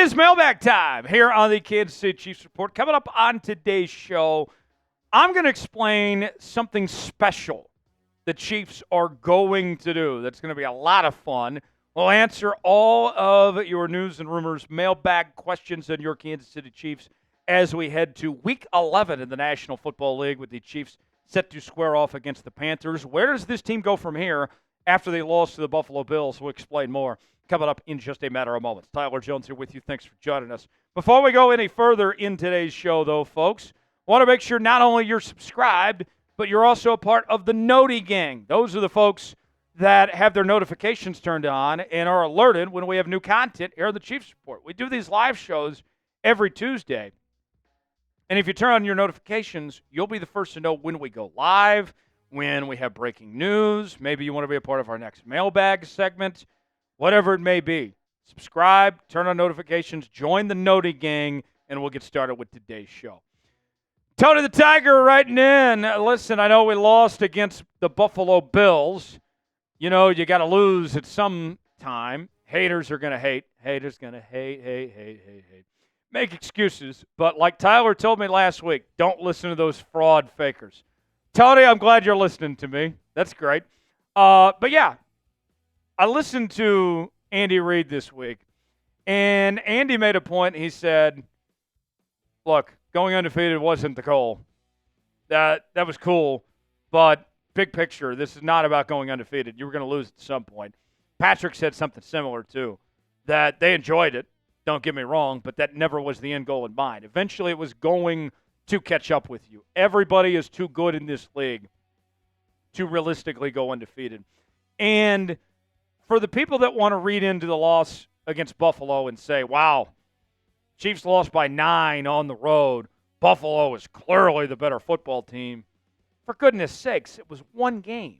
is mailbag time here on the Kansas City Chiefs Report. Coming up on today's show, I'm going to explain something special the Chiefs are going to do. That's going to be a lot of fun. We'll answer all of your news and rumors, mailbag questions on your Kansas City Chiefs as we head to Week 11 in the National Football League with the Chiefs set to square off against the Panthers. Where does this team go from here after they lost to the Buffalo Bills? We'll explain more coming up in just a matter of moments. Tyler Jones here with you. Thanks for joining us. Before we go any further in today's show, though, folks, want to make sure not only you're subscribed, but you're also a part of the Noti Gang. Those are the folks that have their notifications turned on and are alerted when we have new content here on the Chiefs Report. We do these live shows every Tuesday. And if you turn on your notifications, you'll be the first to know when we go live, when we have breaking news. Maybe you want to be a part of our next mailbag segment. Whatever it may be, subscribe, turn on notifications, join the Noti Gang, and we'll get started with today's show. Tony the Tiger writing in. Listen, I know we lost against the Buffalo Bills. You know, you got to lose at some time. Haters are going to hate. Haters going to hate. Make excuses. But like Tyler told me last week, don't listen to those fraud fakers. Tony, I'm glad you're listening to me. That's great. But yeah. I listened to Andy Reid this week, and Andy made a point. He said, look, going undefeated wasn't the goal. That was cool, but big picture, this is not about going undefeated. You were going to lose at some point. Patrick said something similar, too, that they enjoyed it, don't get me wrong, but that never was the end goal in mind. Eventually, it was going to catch up with you. Everybody is too good in this league to realistically go undefeated. And for the people that want to read into the loss against Buffalo and say, wow, Chiefs lost by 9 on the road. Buffalo is clearly the better football team. For goodness sakes, it was one game.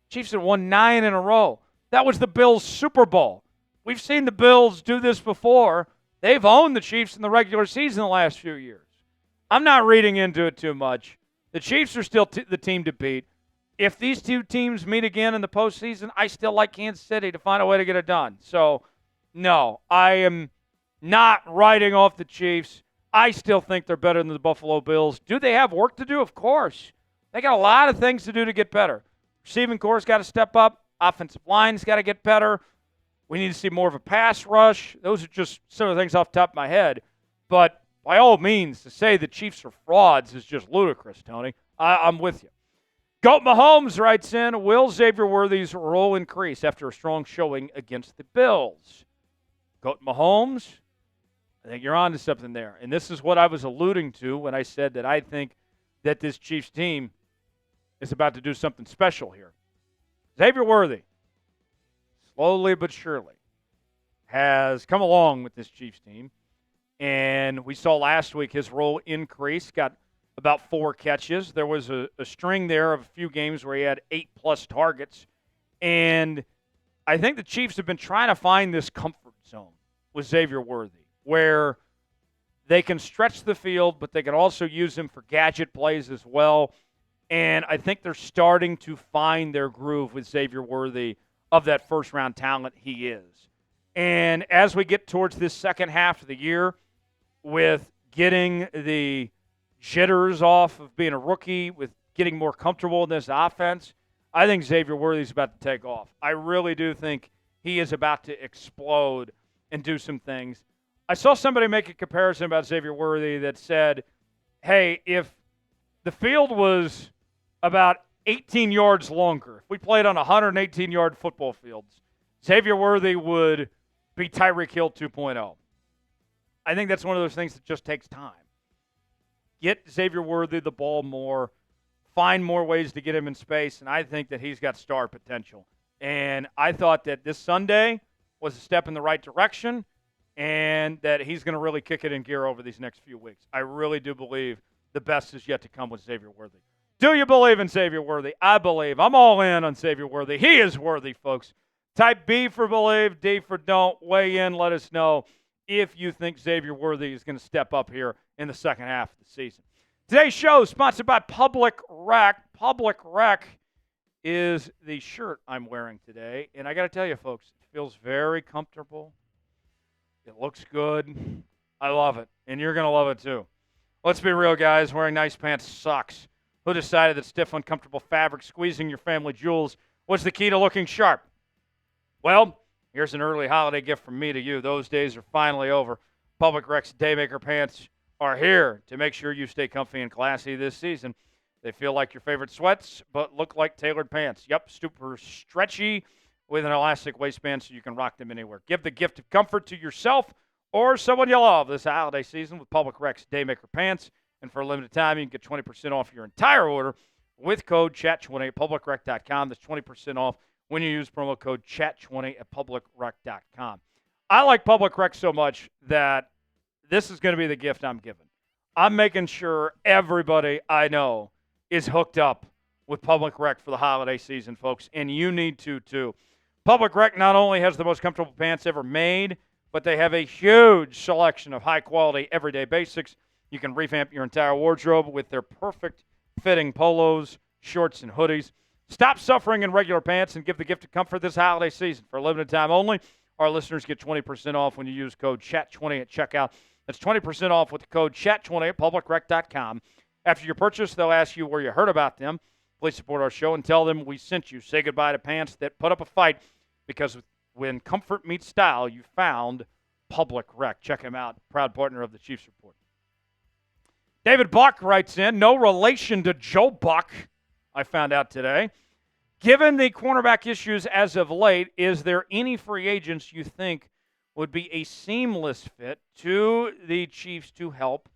Chiefs had won 9 in a row. That was the Bills' Super Bowl. We've seen the Bills do this before. They've owned the Chiefs in the regular season the last few years. I'm not reading into it too much. The Chiefs are still the team to beat. If these two teams meet again in the postseason, I still like Kansas City to find a way to get it done. So, no, I am not writing off the Chiefs. I still think they're better than the Buffalo Bills. Do they have work to do? Of course. They got a lot of things to do to get better. Receiving core's got to step up. Offensive line's got to get better. We need to see more of a pass rush. Those are just some of the things off the top of my head. But by all means, to say the Chiefs are frauds is just ludicrous, Tony. I'm with you. Goat Mahomes writes in, will Xavier Worthy's role increase after a strong showing against the Bills? Goat Mahomes, I think you're on to something there. And this is what I was alluding to when I said that I think that this Chiefs team is about to do something special here. Xavier Worthy, slowly but surely, has come along with this Chiefs team. And we saw last week his role increase, got about 4 catches. There was a string there of a few games where he had 8+ targets. And I think the Chiefs have been trying to find this comfort zone with Xavier Worthy, where they can stretch the field, but they can also use him for gadget plays as well. And I think they're starting to find their groove with Xavier Worthy of that first-round talent he is. And as we get towards this second half of the year, with getting the jitters off of being a rookie, with getting more comfortable in this offense, I think Xavier Worthy is about to take off. I really do think he is about to explode and do some things. I saw somebody make a comparison about Xavier Worthy that said, hey, if the field was about 18 yards longer, if we played on 118-yard football fields, Xavier Worthy would be Tyreek Hill 2.0. I think that's one of those things that just takes time. Get Xavier Worthy the ball more, find more ways to get him in space, and I think that he's got star potential. And I thought that this Sunday was a step in the right direction and that he's going to really kick it in gear over these next few weeks. I really do believe the best is yet to come with Xavier Worthy. Do you believe in Xavier Worthy? I believe. I'm all in on Xavier Worthy. He is worthy, folks. Type B for believe, D for don't. Weigh in. Let us know if you think Xavier Worthy is going to step up here in the second half of the season. Today's show is sponsored by Public Rec. Public Rec is the shirt I'm wearing today. And I got to tell you, folks, it feels very comfortable. It looks good. I love it, and you're going to love it too. Let's be real, guys. Wearing nice pants sucks. Who decided that stiff, uncomfortable fabric squeezing your family jewels was the key to looking sharp? Well, here's an early holiday gift from me to you. Those days are finally over. Public Rec's Daymaker pants are here to make sure you stay comfy and classy this season. They feel like your favorite sweats, but look like tailored pants. Yep, super stretchy with an elastic waistband so you can rock them anywhere. Give the gift of comfort to yourself or someone you love this holiday season with Public Rec's Daymaker pants. And for a limited time, you can get 20% off your entire order with code CHAT20 at publicrec.com. That's 20% off when you use promo code CHAT20 at publicrec.com. I like Public Rec so much that this is going to be the gift I'm giving. I'm making sure everybody I know is hooked up with Public Rec for the holiday season, folks, and you need to too. Public Rec not only has the most comfortable pants ever made, but they have a huge selection of high-quality everyday basics. You can revamp your entire wardrobe with their perfect fitting polos, shorts, and hoodies. Stop suffering in regular pants and give the gift of comfort this holiday season. For a limited time only, our listeners get 20% off when you use code CHAT20 at checkout. That's 20% off with the code CHAT20 at publicrec.com. After your purchase, they'll ask you where you heard about them. Please support our show and tell them we sent you. Say goodbye to pants that put up a fight, because when comfort meets style, you found Public Rec. Check him out, proud partner of the Chiefs Report. David Buck writes in, no relation to Joe Buck, I found out today. Given the cornerback issues as of late, is there any free agents you think would be a seamless fit to the Chiefs to help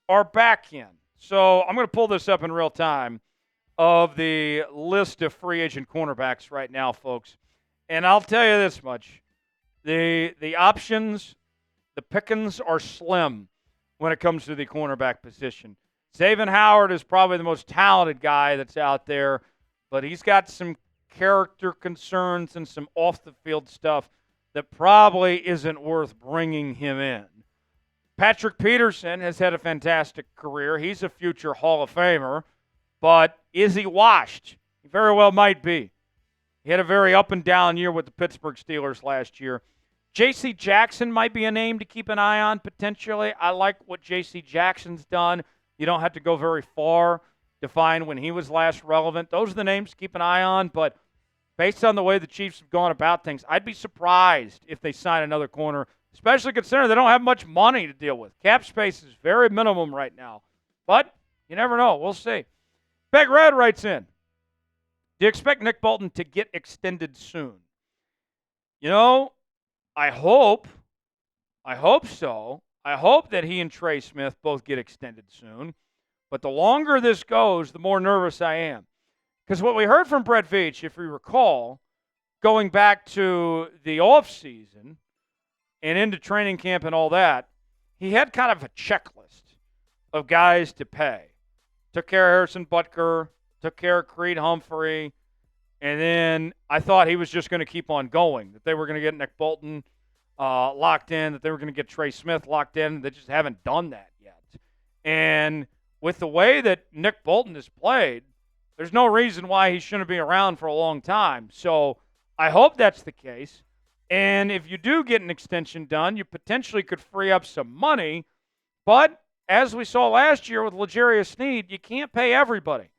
our back end? So I'm going to pull this up in real time of the list of free agent cornerbacks right now, folks. And I'll tell you this much. The options, the pickings are slim when it comes to the cornerback position. Xavier Howard is probably the most talented guy that's out there, but he's got some character concerns and some off-the-field stuff that probably isn't worth bringing him in. Patrick Peterson has had a fantastic career. He's a future Hall of Famer, but is he washed? He very well might be. He had a very up-and-down year with the Pittsburgh Steelers last year. J.C. Jackson might be a name to keep an eye on potentially. I like what J.C. Jackson's done. You don't have to go very far to find when he was last relevant. Those are the names to keep an eye on, but based on the way the Chiefs have gone about things, I'd be surprised if they sign another corner, especially considering they don't have much money to deal with. Cap space is very minimum right now, but you never know. We'll see. Big Red writes in, do you expect Nick Bolton to get extended soon? You know, I hope so. I hope that he and Trey Smith both get extended soon. But the longer this goes, the more nervous I am. Because what we heard from Brett Veach, if we recall, going back to the offseason and into training camp and all that, he had kind of a checklist of guys to pay. Took care of Harrison Butker, took care of Creed Humphrey, and then I thought he was just going to keep on going, that they were going to get Nick Bolton locked in, that they were going to get Trey Smith locked in. They just haven't done that yet. And with the way that Nick Bolton has played, there's no reason why he shouldn't be around for a long time. So I hope that's the case. And if you do get an extension done, you potentially could free up some money. But as we saw last year with L'Jarius Sneed, you can't pay everybody.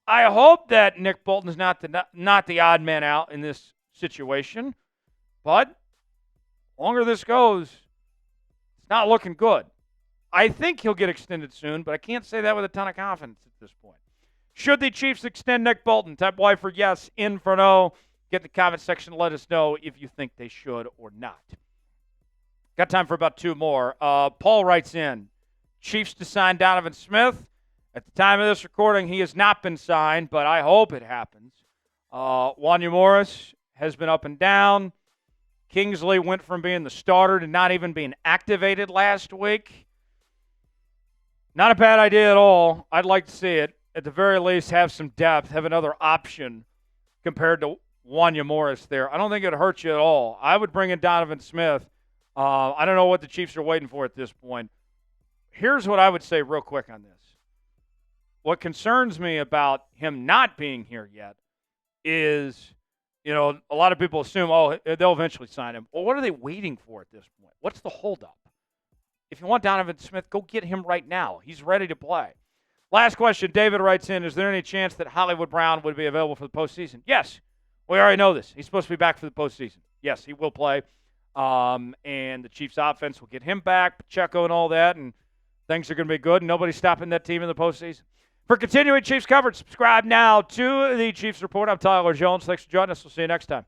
I hope that Nick Bolton is not the odd man out in this situation. But the longer this goes, it's not looking good. I think he'll get extended soon, but I can't say that with a ton of confidence at this point. Should the Chiefs extend Nick Bolton? Type Y for yes, in for no. Get in the comment section. Let us know if you think they should or not. Got time for about two more. Paul writes in, Chiefs to sign Donovan Smith. At the time of this recording, he has not been signed, but I hope it happens. Wanya Morris has been up and down. Kingsley went from being the starter to not even being activated last week. Not a bad idea at all. I'd like to see it. At the very least, have some depth, have another option compared to Wanya Morris there. I don't think it would hurt you at all. I would bring in Donovan Smith. I don't know what the Chiefs are waiting for at this point. Here's what I would say real quick on this. What concerns me about him not being here yet is A lot of people assume, they'll eventually sign him. Well, what are they waiting for at this point? What's the holdup? If you want Donovan Smith, go get him right now. He's ready to play. Last question. David writes in, is there any chance that Hollywood Brown would be available for the postseason? Yes. We already know this. He's supposed to be back for the postseason. Yes, he will play. And the Chiefs offense will get him back, Pacheco and all that, and things are going to be good. Nobody's stopping that team in the postseason. For continuing Chiefs coverage, subscribe now to the Chiefs Report. I'm Tyler Jones. Thanks for joining us. We'll see you next time.